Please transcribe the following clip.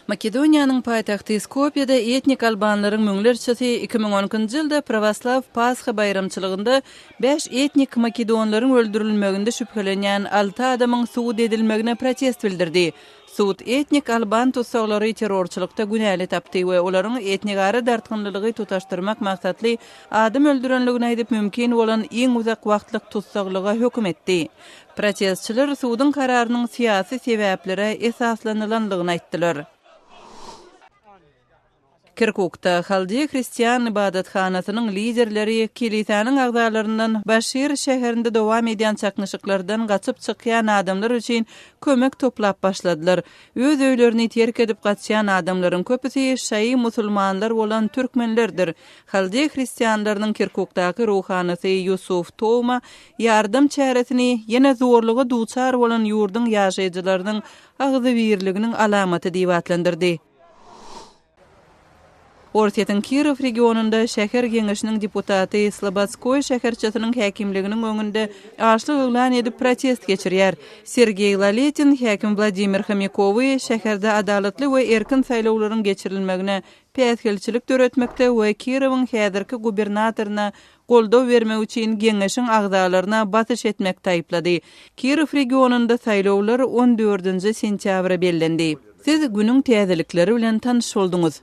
Makedoniýanyň paýtagty Skopje'de etnik albanlaryň müňlerçesi 2010-njy ýylda Pravoslav Pasxa bayramçylygynda 5 etnik makedonlaryň öldürilmeginde şüphelenýän 6 adamyň suud edilmegine protest bildirdi. Suud etnik alban tutsaklary terrorçylykda günäli tapdy we olaryň etnik ara dartgynlygy tutaşdyrmak maksatly adam öldürenligini aýdyp mümkin bolan iň uzak wagtlyk tutsaklyga hökm etdi. Protestçiler suudun kararynyň siýasy sebäplere esaslanylandygyny aýtdylar. Kirkukda Haldiye Hristiyan ibadatxanasynyň liderleri kilisanyň agzalaryndan Başyr şäherinde dowam edýän çaknyşyklardan gaçyp çykýan adamlar üçin kömek toplap başladylar. Öz öýlerini terk edip gaçýan adamlaryň köpüsi şaý musulmanlar bolan türkmenlerdir. Haldiye Hristiyanlarynyň Kirkukdaky ruhanysy Yusuf Towma ýardym çäresini ýene zorlugy duçar bolan ýurdun ýaşaýjylarynyň agzy birliginiň alamaty diýip atlandyrdy. Ortiýetiň Kirov regionunda şäher geňeşiniň deputaty Slobodskoy şäherçesiniň häkimliginiň öňünde açlyk elan edip protest geçirýär. Sergey Laletin häkim Vladimir Xomyakowy şäherde adalatly we erkin saýlawlaryň geçirilmegine päsgelçilik töretmekde we Kirowyň häzirki gubernatoryna goldaw bermek üçin geňeşiň agzalaryna batyş etmekde aýplady. Kirov regionunda saýlawlar 14-nji sentýabra bellendi. Siz günüň täzelikleri bilen tanyş boldunuz.